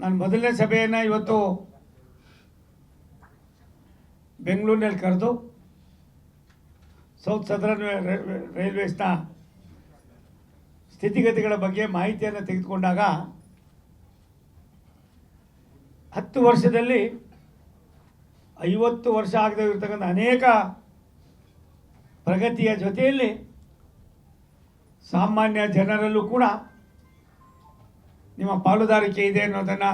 ನಾನು ಮೊದಲನೇ ಸಭೆಯನ್ನು ಇವತ್ತು ಬೆಂಗಳೂರಿನಲ್ಲಿ ಕರೆದು ಸೌತ್ ಸದರ್ನ್ ರೈಲ್ವೇಸ್ನ ಸ್ಥಿತಿಗತಿಗಳ ಬಗ್ಗೆ ಮಾಹಿತಿಯನ್ನು ತೆಗೆದುಕೊಂಡಾಗ 10 ವರ್ಷದಲ್ಲಿ 50 ವರ್ಷ ಆಗದೇ ಇರತಕ್ಕಂಥ ಅನೇಕ ಪ್ರಗತಿಯ ಜೊತೆಯಲ್ಲಿ ಸಾಮಾನ್ಯ ಜನರಲ್ಲೂ ಕೂಡ ನಿಮ್ಮ ಪಾಲುದಾರಿಕೆ ಇದೆ ಅನ್ನೋದನ್ನು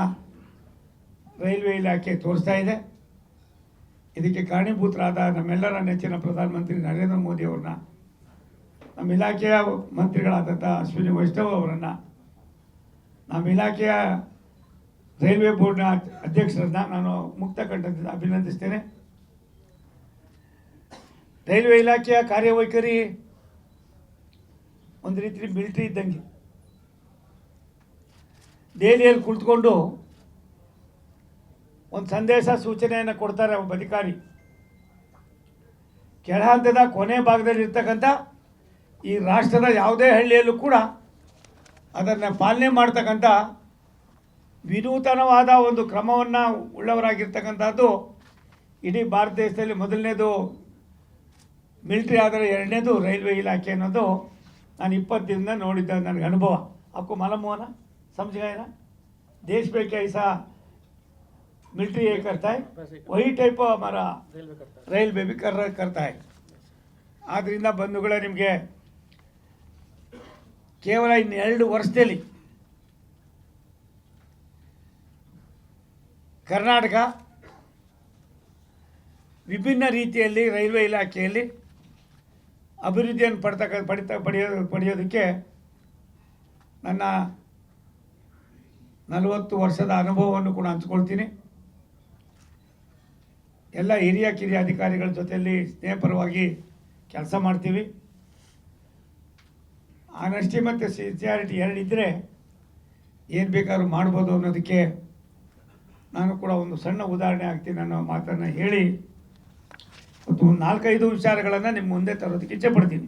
ರೈಲ್ವೆ ಇಲಾಖೆ ತೋರಿಸ್ತಾ ಇದೆ. ಇದಕ್ಕೆ ಕಾರಣೀಭೂತರಾದ ನಮ್ಮೆಲ್ಲರ ನೆಚ್ಚಿನ ಪ್ರಧಾನಮಂತ್ರಿ ನರೇಂದ್ರ ಮೋದಿ ಅವ್ರನ್ನ, ನಮ್ಮ ಇಲಾಖೆಯ ಮಂತ್ರಿಗಳಾದಂಥ ಅಶ್ವಿನಿ ವೈಷ್ಣವ್ ಅವರನ್ನು, ನಮ್ಮ ಇಲಾಖೆಯ ರೈಲ್ವೆ ಬೋರ್ಡ್ನ ಅಧ್ಯಕ್ಷರನ್ನ ನಾನು ಮುಕ್ತ ಕಂಠದಿಂದ ಅಭಿನಂದಿಸ್ತೇನೆ. ರೈಲ್ವೆ ಇಲಾಖೆಯ ಕಾರ್ಯವೈಖರಿ ಒಂದು ರೀತಿ ಮಿಲಿಟರಿ ಇದ್ದಂಗೆ. ದೆಹಲಿಯಲ್ಲಿ ಕುಳಿತುಕೊಂಡು ಒಂದು ಸಂದೇಶ ಸೂಚನೆಯನ್ನು ಕೊಡ್ತಾರೆ ಒಬ್ಬ ಅಧಿಕಾರಿ. ಕೆಳ ಹಂತದ ಕೊನೆ ಭಾಗದಲ್ಲಿ ಇರ್ತಕ್ಕಂಥ ಈ ರಾಷ್ಟ್ರದ ಯಾವುದೇ ಹಳ್ಳಿಯಲ್ಲೂ ಕೂಡ ಅದನ್ನು ಪಾಲನೆ ಮಾಡ್ತಕ್ಕಂಥ ವಿನೂತನವಾದ ಒಂದು ಕ್ರಮವನ್ನು ಉಳ್ಳವರಾಗಿರ್ತಕ್ಕಂಥದ್ದು ಇಡೀ ಭಾರತ ದೇಶದಲ್ಲಿ ಮೊದಲನೇದು ಮಿಲಿಟರಿ, ಆದರೆ ಎರಡನೇದು ರೈಲ್ವೆ ಇಲಾಖೆ ಅನ್ನೋದು ನಾನು 20 ದಿನದಿಂದ ನೋಡಿದ್ದ ನನಗೆ ಅನುಭವ. आपको मालूम हुआ ना, समझ गए ना, देश में कैसा मिलिट्री ये करता है वही टाइप हमारा ರೈಲ್ವೆ भी करता है. ಆದ್ದರಿಂದ ಬಂಧುಗಳೇ, ನಿಮಗೆ ಕೇವಲ ಇನ್ನು 2 ವರ್ಷದಲ್ಲಿ ಕರ್ನಾಟಕ ವಿಭಿನ್ನ ರೀತಿಯಲ್ಲಿ ರೈಲ್ವೆ ಇಲಾಖೆಯಲ್ಲಿ ಅಭಿವೃದ್ಧಿಯನ್ನು ಪಡೆಯೋದಕ್ಕೆ ನನ್ನ 40 ವರ್ಷದ ಅನುಭವವನ್ನು ಕೂಡ ಹಂಚ್ಕೊಳ್ತೀನಿ. ಎಲ್ಲ ಹಿರಿಯ ಕಿರಿಯ ಅಧಿಕಾರಿಗಳ ಜೊತೆಯಲ್ಲಿ ಸ್ನೇಹಪರವಾಗಿ ಕೆಲಸ ಮಾಡ್ತೀವಿ. ಆನೆಸ್ಟಿ ಮತ್ತು ಸಿನ್ಸಿಯಾರಿಟಿ ಎರಡಿದ್ದರೆ ಏನು ಬೇಕಾದ್ರೂ ಮಾಡ್ಬೋದು ಅನ್ನೋದಕ್ಕೆ ನಾನು ಕೂಡ ಒಂದು ಸಣ್ಣ ಉದಾಹರಣೆ ಆಗ್ತೀನಿ ಅನ್ನೋ ಮಾತನ್ನು ಹೇಳಿ ಮತ್ತು 4-5 ವಿಚಾರಗಳನ್ನು ನಿಮ್ಮ ಮುಂದೆ ತರೋದಕ್ಕೆ ಇಚ್ಛೆ ಪಡ್ತೀನಿ.